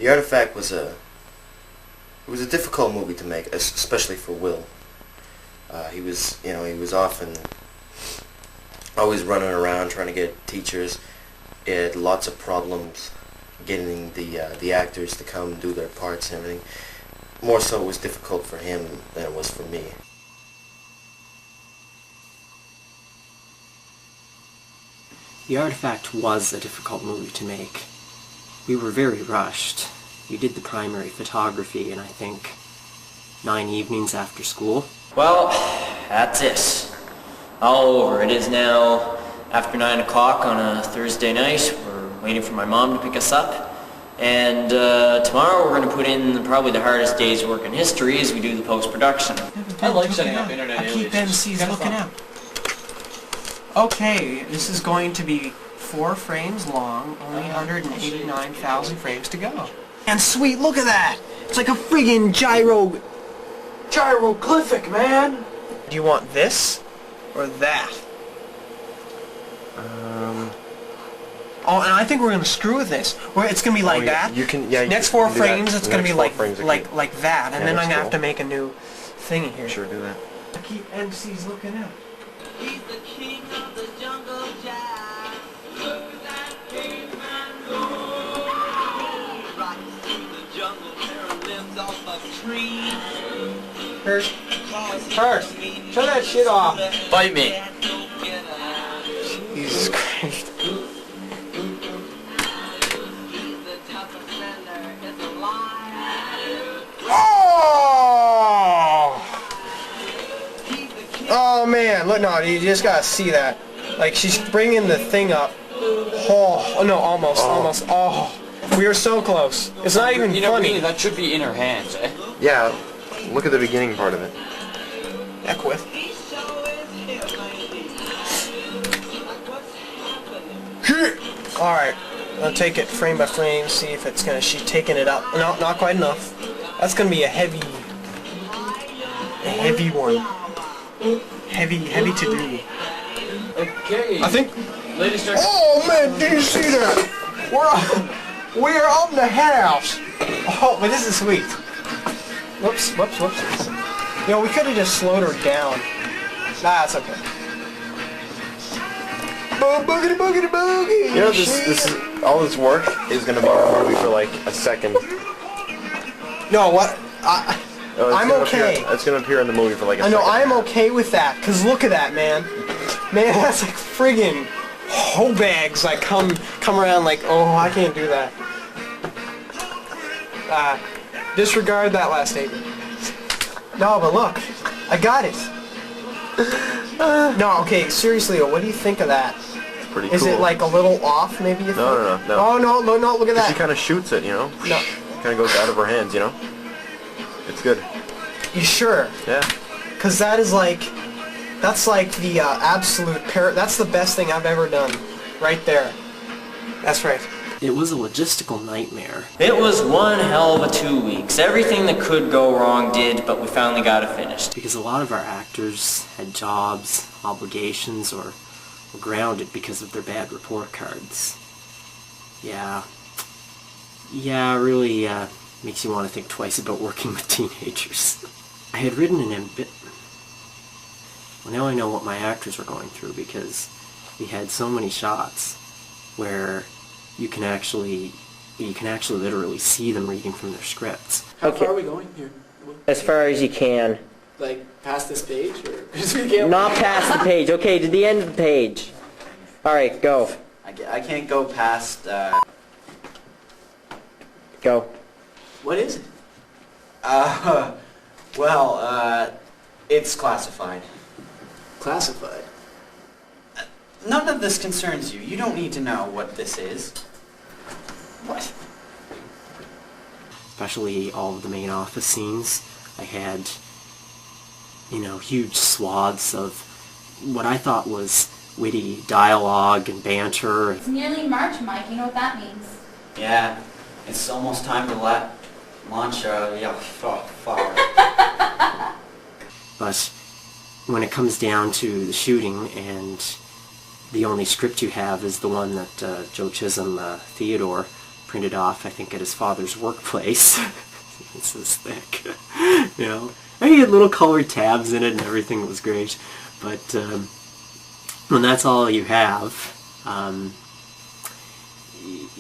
The Artifact was a difficult movie to make, especially for Will. He was often always running around trying to get teachers. He had lots of problems getting the actors to come do their parts and everything. More so, it was difficult for him than it was for me. The Artifact was a difficult movie to make. We were very rushed. We did the primary photography in, I think, 9 evenings after school. Well, that's it. All over. It is now after 9 o'clock on a Thursday night. We're waiting for my mom to pick us up. And tomorrow we're going to put in probably the hardest day's work in history as we do the post-production. I like setting up internet I keep MCs looking out. Okay, this is going to be 4 frames long, only 189,000 frames to go. And sweet, look at that! It's like a friggin' gyroglyphic, man! Do you want this or that? Oh, and I think we're gonna screw with this. It's gonna be like that. You can, yeah. Next 4 frames, it's gonna be like frames, that, and then I'm gonna have to make a new thingy here. Sure, do that. Keep MCs looking out. He's the king of the jungle jazz. Look at that caveman go. He rocks through the jungle, tearing limbs off of trees. First, shut that shit off. Bite me. Jesus Christ. Oh man, look, no, you just gotta see that. Like, she's bringing the thing up. Oh, no, almost. Oh, we are so close. It's not even funny. That should be in her hands, eh? Yeah, look at the beginning part of it. Heck with. Alright, I'll take it frame by frame, see if it's gonna, she's taking it up. No, not quite enough. That's gonna be a heavy one. Heavy to do. Okay. I think. Ladies and Oh man, did you see that? We're on the house. Oh, but this is sweet. Whoops. You know, we could have just slowed her down. Nah, it's okay. Boogity. You know, this is all this work is gonna be in a movie for like a second. No, what? I'm okay. It's gonna appear in the movie for like a second. I know, I'm okay with that, cause look at that, man. Man, that's like friggin' hoe bags like come around like, oh, I can't do that. Disregard that last statement. No, but look, I got it. No, okay, seriously, what do you think of that? It's pretty cool. Is it like a little off, maybe? You think? No. Oh, no, look at that. She kind of shoots it, you know? No. Kind of goes out of her hands, you know? It's good. You sure? Yeah. Cause that's like the absolute that's the best thing I've ever done. Right there. That's right. It was a logistical nightmare. It was one hell of a 2 weeks. Everything that could go wrong did, but we finally got it finished. Because a lot of our actors had jobs, obligations, or were grounded because of their bad report cards. Yeah, really makes you want to think twice about working with teenagers. I had written well, now I know what my actors were going through, because we had so many shots where you can actually literally see them reading from their scripts. How far are we going here? As far as you can. Like, past this page? Or? 'Cause we can't Not past the page. Okay, to the end of the page. Alright, go. I can't go past, Go. What is it? It's classified. Classified. None of this concerns you. You don't need to know what this is. What? Especially all of the main office scenes. I had, huge swaths of what I thought was witty dialogue and banter. It's nearly March, Mike. You know what that means. Yeah, it's almost time to launch fire. But when it comes down to the shooting, and the only script you have is the one that Joe Chisholm, Theodore, printed off, I think, at his father's workplace. It's this thick, you know. And he had little colored tabs in it and everything. It was great. But when that's all you have,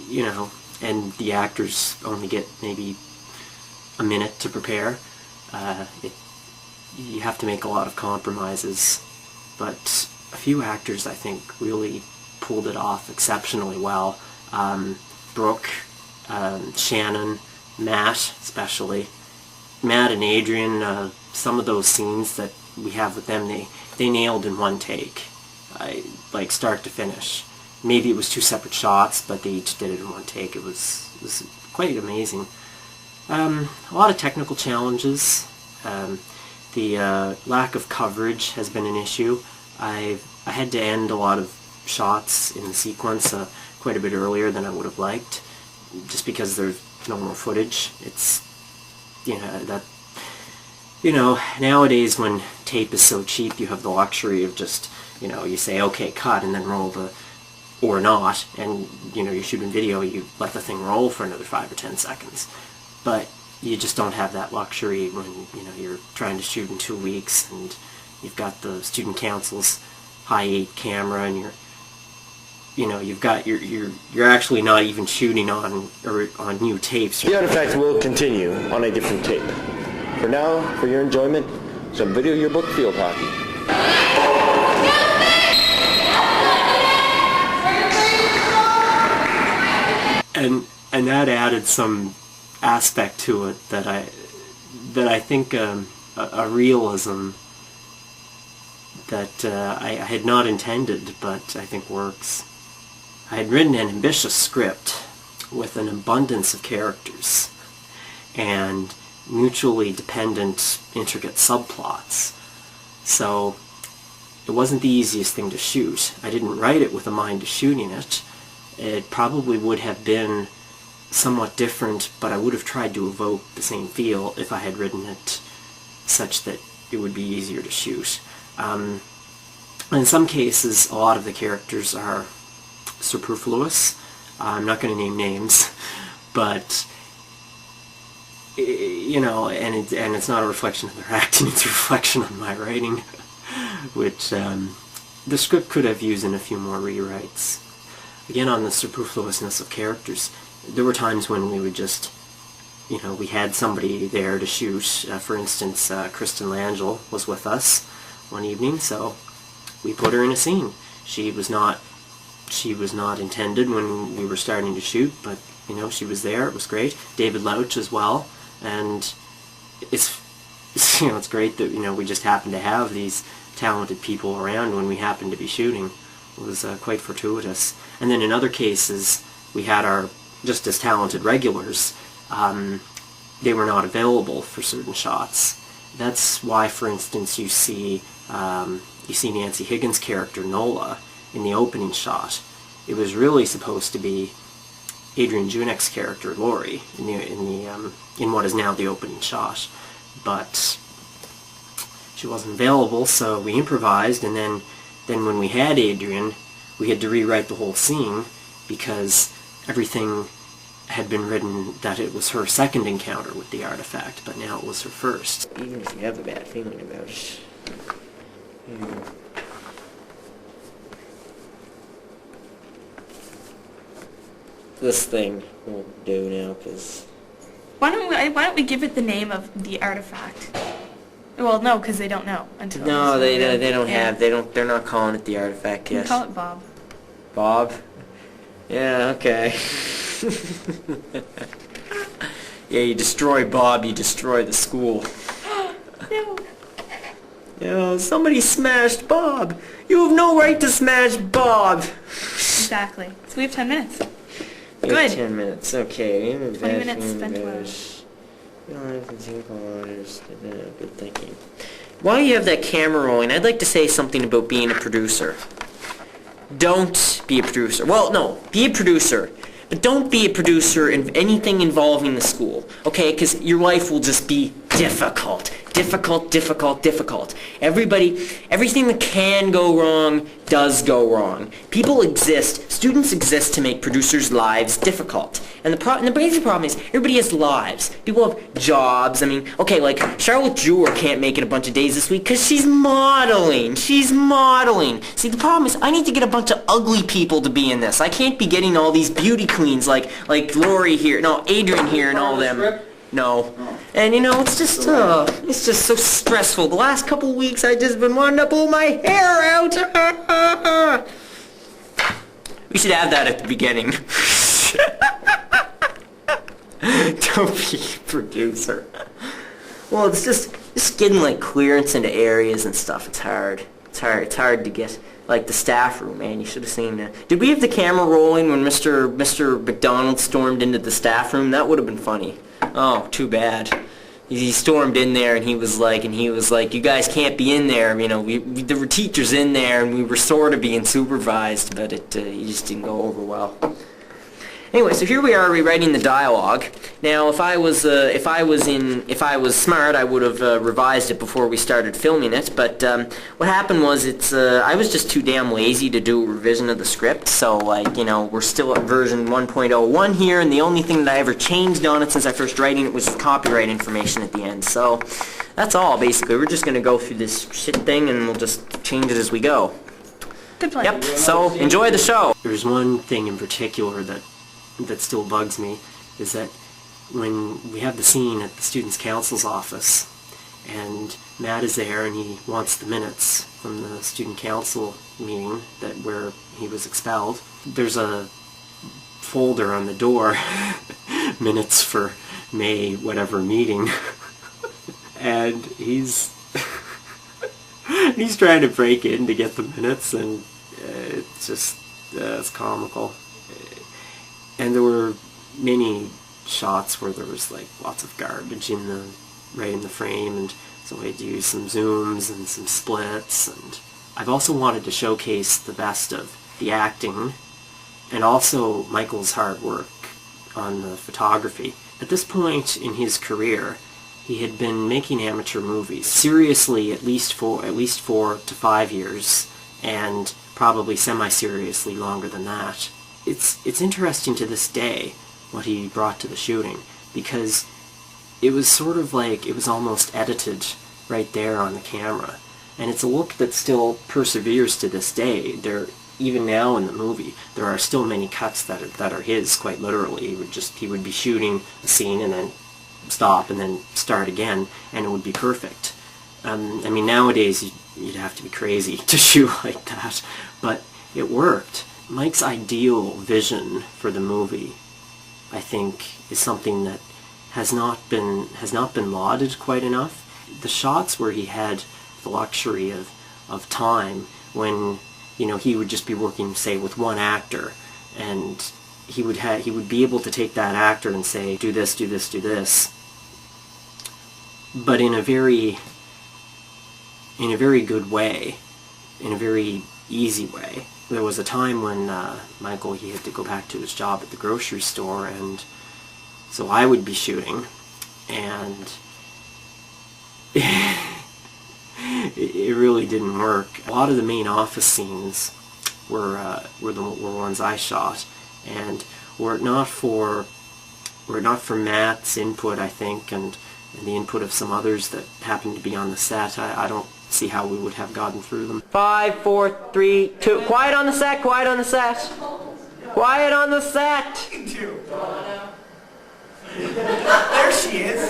you know, and the actors only get maybe a minute to prepare, you have to make a lot of compromises. But a few actors, I think, really pulled it off exceptionally well. Brooke, Shannon, Matt especially. Matt and Adrian, some of those scenes that we have with them, they nailed in one take, like start to finish. Maybe it was 2 separate shots, but they each did it in one take. It was quite amazing. A lot of technical challenges. The lack of coverage has been an issue. I had to end a lot of shots in the sequence quite a bit earlier than I would have liked, just because there's no more footage. It's, you know, nowadays when tape is so cheap, you have the luxury of just, you know, you say, okay, cut, and then roll or not, and, you know, you're shooting video, you let the thing roll for another 5 or 10 seconds. But you just don't have that luxury when, you know, you're trying to shoot in 2 weeks, and you've got the student council's high 8 camera, and you're actually not even shooting on new tapes. The artifact will continue on a different tape. For now, for your enjoyment, some Video Yearbook field hockey. And that added some aspect to it that I think a realism that I had not intended, but I think works. I had written an ambitious script with an abundance of characters and mutually dependent, intricate subplots. So it wasn't the easiest thing to shoot. I didn't write it with a mind to shooting it. It probably would have been somewhat different, but I would have tried to evoke the same feel if I had written it such that it would be easier to shoot. In some cases, a lot of the characters are superfluous. I'm not going to name names, but you know, and it's not a reflection of their acting, it's a reflection on my writing, which the script could have used in a few more rewrites. Again, on the superfluousness of characters, there were times when we would just, you know, we had somebody there to shoot. For instance, Kristen Langell was with us one evening, so we put her in a scene. She was not intended when we were starting to shoot, but, you know, she was there. It was great. David Lauch as well, and it's you know, it's great that, you know, we just happen to have these talented people around when we happen to be shooting. It was quite fortuitous. And then in other cases, we had our just as talented regulars. They were not available for certain shots. That's why, for instance, you see Nancy Higgins' character Nola in the opening shot. It was really supposed to be Adrian Junick's character Laurie in what is now the opening shot, but she wasn't available, so we improvised, and then when we had Adrian, we had to rewrite the whole scene because everything had been written that it was her second encounter with the artifact, but now it was her first. Even if you have a bad feeling about it. This thing will do now, because... Why don't we give it the name of the artifact? Well, no, because they don't know until... No, they don't have, they're not calling it the artifact Can yet. you call it Bob? Bob? Yeah, okay. Yeah, you destroy Bob, you destroy the school. No. Yo, somebody smashed Bob! You have no right to smash Bob! Exactly. So we have 10 minutes. We have Good. 10 minutes, okay. 20 minutes spent well. Good thinking. While you have that camera rolling, I'd like to say something about being a producer. Don't be a producer. Well, no, be a producer. But don't be a producer in anything involving the school, okay? Because your life will just be difficult. difficult, difficult, difficult. Everything that can go wrong does go wrong. People exist, students exist to make producers' lives difficult. And the basic problem is everybody has lives. People have jobs. I mean, okay, like Charlotte Jewell can't make it a bunch of days this week because she's modeling. She's modeling. See, the problem is I need to get a bunch of ugly people to be in this. I can't be getting all these beauty queens like Lori here, no, Adrian here and all them. No. And you know, it's just so stressful. The last couple of weeks I've just been wanting to pull my hair out. We should have that at the beginning. Don't be a producer. Well, it's just getting like clearance into areas and stuff. It's hard. It's hard to get like the staff room, man. You should have seen that. Did we have the camera rolling when Mr. McDonald stormed into the staff room? That would have been funny. Oh, too bad. He stormed in there and he was like, you guys can't be in there. You know, there were teachers in there and we were sort of being supervised, but it just didn't go over well. Anyway, so here we are rewriting the dialogue. Now, if I was smart, I would have revised it before we started filming it. But what happened was, I was just too damn lazy to do a revision of the script. So, like, you know, we're still at version 1.01 here, and the only thing that I ever changed on it since I first writing it was copyright information at the end. So, that's all basically. We're just gonna go through this shit thing, and we'll just change it as we go. Good plan. Yep. So, enjoy the show. There's one thing in particular that still bugs me, is that when we have the scene at the Students' Council's office, and Matt is there and he wants the minutes from the Student Council meeting where he was expelled. There's a folder on the door, minutes for May whatever meeting, and he's trying to break in to get the minutes, and it's comical. And there were many shots where there was like lots of garbage right in the frame, and so I had to use some zooms and some splits. And I've also wanted to showcase the best of the acting and also Michael's hard work on the photography. At this point in his career, he had been making amateur movies seriously at least 4 to 5 years, and probably semi-seriously longer than that. It's interesting to this day what he brought to the shooting, because it was sort of like it was almost edited right there on the camera, and it's a look that still perseveres to this day. Even now in the movie, there are still many cuts that are his, quite literally. He would be shooting a scene and then stop and then start again, and it would be perfect. I mean, nowadays you'd have to be crazy to shoot like that, but it worked. Mike's ideal vision for the movie, I think, is something that has not been lauded quite enough. The shots where he had the luxury of time, when, you know, he would just be working, say, with one actor, and he would be able to take that actor and say, do this, do this, do this, but in a very good way, in a very easy way. There was a time when Michael, he had to go back to his job at the grocery store, and so I would be shooting, and it really didn't work. A lot of the main office scenes were ones I shot, and were it not for Matt's input, I think, and the input of some others that happened to be on the set, I don't see how we would have gotten through them. 5, 4, 3, 2. Quiet on the set. Quiet on the set. Quiet on the set. There she is.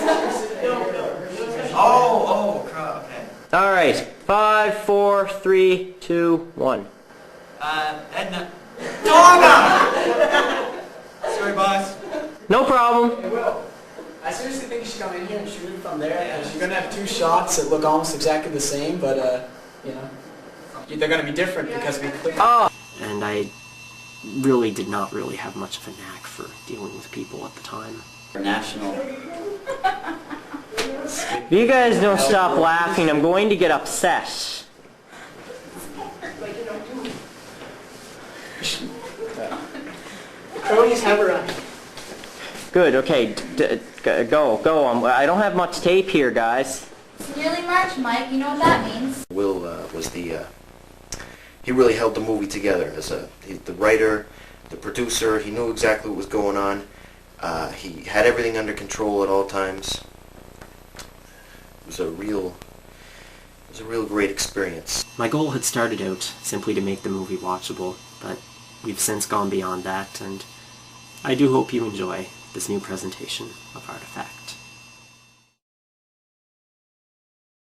Oh, crap. Okay. All right. 5, 4, 3, 2, 1. Edna. Donna! Sorry, boss. No problem. Hey, Will, I seriously think you should come in here and shoot it from there, because you're going to have 2 shots that look almost exactly the same, but, you know, they're going to be different because we click. Oh. And I really did not have much of a knack for dealing with people at the time. National. If you guys don't stop laughing, I'm going to get upset. Always have her on. Good, okay, go. I don't have much tape here, guys. Sincerely March, Mike, you know what that means. Will was he really held the movie together as the writer, the producer. He knew exactly what was going on. He had everything under control at all times. It was a real great experience. My goal had started out simply to make the movie watchable, but we've since gone beyond that, and I do hope you enjoy this new presentation of Artifact.